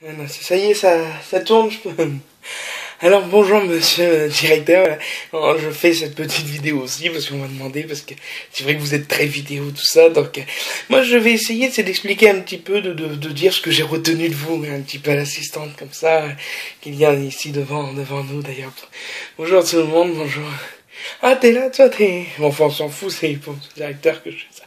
Ça y est, ça tourne, je peux... Alors bonjour monsieur le directeur, je fais cette petite vidéo aussi parce qu'on m'a demandé, parce que c'est vrai que vous êtes très vidéo tout ça, donc moi je vais essayer d'expliquer un petit peu, de dire ce que j'ai retenu de vous, un petit peu à l'assistante comme ça, qu'il y a ici devant nous d'ailleurs. Bonjour tout le monde, bonjour. Ah t'es là toi, t'es... Bon, enfin on s'en fout, c'est pour le directeur que je fais ça.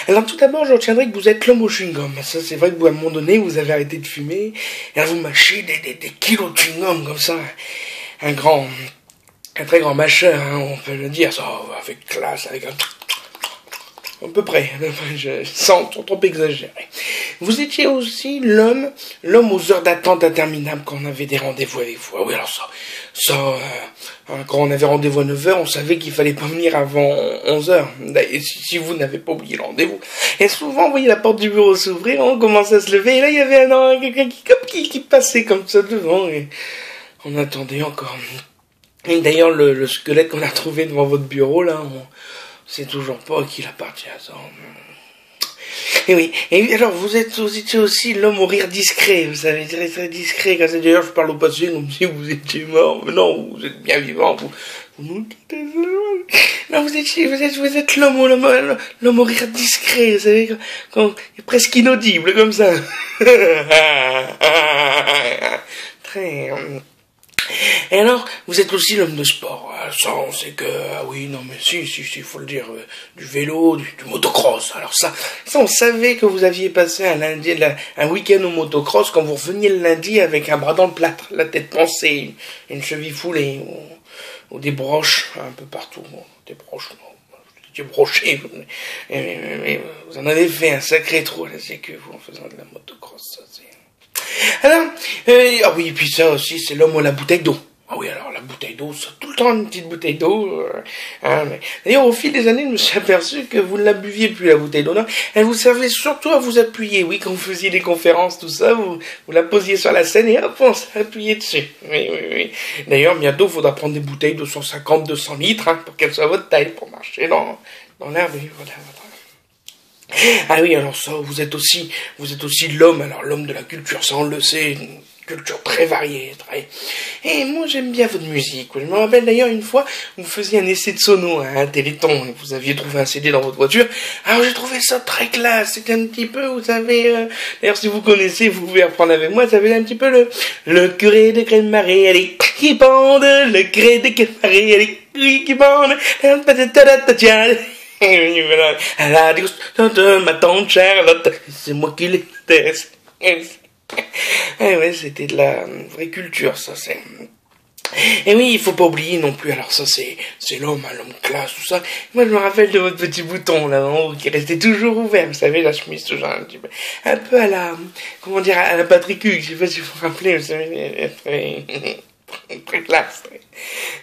Alors tout d'abord je retiendrai que vous êtes l'homme au chewing-gum. Ça c'est vrai que vous à un moment donné vous avez arrêté de fumer, et là vous mâchez des kilos de chewing-gum comme ça. Un très grand mâcheur, hein, on peut le dire, ça, avec classe, avec un... À peu près, sans trop exagérer. Vous étiez aussi l'homme aux heures d'attente interminables quand on avait des rendez-vous avec vous. Ah oui, alors quand on avait rendez-vous à 9h, on savait qu'il fallait pas venir avant 11h. Et si vous n'avez pas oublié le rendez-vous. Et souvent, vous voyez la porte du bureau s'ouvrir, on commençait à se lever, et là, il y avait quelqu'un qui passait comme ça devant, et on attendait encore. Et d'ailleurs, le squelette qu'on a trouvé devant votre bureau, là, on sait toujours pas à qui il appartient, ça. Et oui, et alors vous étiez aussi l'homme au rire discret, vous savez, très très discret. D'ailleurs, je parle au passé comme si vous étiez mort, mais non, vous êtes bien vivant, vous nous quittez. Non, vous êtes l'homme au rire discret, vous savez, presque inaudible, comme ça. Très... Et alors, vous êtes aussi l'homme de sport. Ça, on sait que, ah oui, non, mais si, faut le dire, du vélo, du motocross. Alors ça, on savait que vous aviez passé un week-end au motocross quand vous reveniez le lundi avec un bras dans le plâtre, la tête pansée, une cheville foulée, ou des broches un peu partout. Bon, des broches, non, vous étiez broché. Mais vous en avez fait un sacré trou à la sécu, vous, en faisant de la motocross, ça, c'est... Alors, ah oui, et puis ça aussi, c'est l'homme à la bouteille d'eau. Ah oui, alors la bouteille d'eau, ça, tout le temps une petite bouteille d'eau. D'ailleurs, au fil des années, je me suis aperçu que vous ne la buviez plus, la bouteille d'eau. Non, elle vous servait surtout à vous appuyer. Oui, quand vous faisiez des conférences, tout ça, vous la posiez sur la scène et hop, on s'appuyait dessus. Oui. D'ailleurs, bientôt, il faudra prendre des bouteilles de 150, 200 litres, hein, pour qu'elles soient à votre taille, pour marcher dans l'herbe. Voilà. Ah oui, alors ça, vous êtes aussi l'homme, alors l'homme de la culture, ça on le sait, une culture très variée, très... Et moi j'aime bien votre musique, je me rappelle d'ailleurs une fois, vous faisiez un essai de sono à un Téléthon, et vous aviez trouvé un CD dans votre voiture, alors j'ai trouvé ça très classe, c'était un petit peu, vous savez, d'ailleurs si vous connaissez, vous pouvez reprendre avec moi, ça avait un petit peu le curé de Crèmemarée, elle est qui bande, le curé de Crèmemarée, elle est qui bande, elle a dit, ma tante Charlotte, c'est moi qui l'ai testé. Eh ouais, c'était de la vraie culture, ça, c'est... Et oui, il faut pas oublier non plus, alors ça, c'est l'homme classe, tout ça. Moi, je me rappelle de votre petit bouton, là, en haut, qui restait toujours ouvert, vous savez, la chemise, toujours un peu à la, comment dire, à la Patrick Hugues, je sais pas si vous vous rappelez, vous savez, très classe.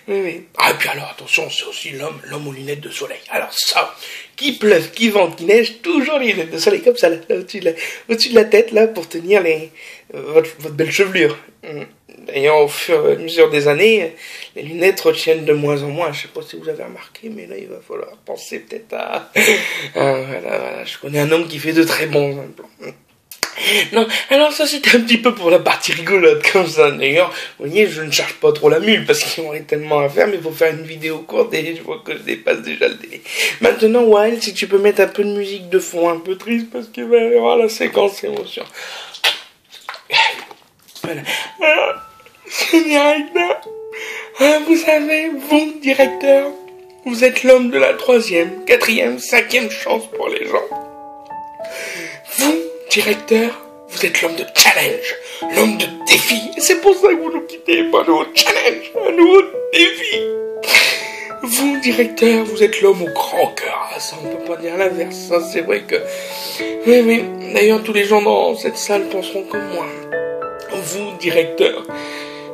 Oui. Ah, et puis alors, attention, c'est aussi l'homme aux lunettes de soleil. Alors ça, qu'il pleuve, qu'il vente, qu'il neige, toujours les lunettes de soleil comme ça, là au-dessus de la tête, là, pour tenir votre belle chevelure. D'ailleurs, au fur et à mesure des années, les lunettes retiennent de moins en moins. Je sais pas si vous avez remarqué, mais là, il va falloir penser peut-être à... voilà, je connais un homme qui fait de très bons implants. Non, alors ça c'était un petit peu pour la partie rigolote comme ça. D'ailleurs, vous voyez, je ne charge pas trop la mule parce qu'il y aurait tellement à faire, mais il faut faire une vidéo courte et je vois que je dépasse déjà le délai. Maintenant, Wild, si tu peux mettre un peu de musique de fond, un peu triste parce qu'il va y avoir la séquence émotion. Voilà. Alors, c'est directeur. Vous savez, vous, directeur, vous êtes l'homme de la 3e, 4e, 5e chance pour les gens. Vous, directeur, vous êtes l'homme de challenge, l'homme de défi. Et c'est pour ça que vous nous quittez, pas nous challenge, un nouveau défi. Vous, directeur, vous êtes l'homme au grand cœur. Ah, ça, on peut pas dire l'inverse. Ça, c'est vrai que... Oui. D'ailleurs, tous les gens dans cette salle penseront comme moi. Vous, directeur,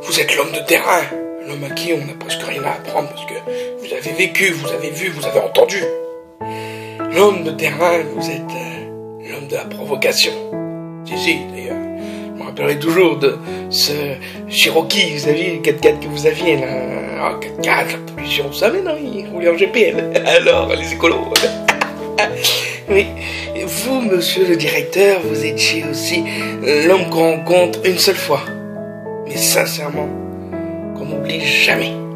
vous êtes l'homme de terrain, l'homme à qui on n'a presque rien à apprendre parce que vous avez vécu, vous avez vu, vous avez entendu. L'homme de terrain, vous êtes... l'homme de la provocation. Si, d'ailleurs. Je me rappellerai toujours de ce Cherokee, vous saviez, le 4x4 que vous aviez, là. Ah, 4x4, la pollution, vous savez, non, il roulait en GPL. Alors, les écolos. Oui. vous, monsieur le directeur, vous étiez aussi l'homme qu'on rencontre une seule fois. Mais sincèrement, qu'on n'oublie jamais.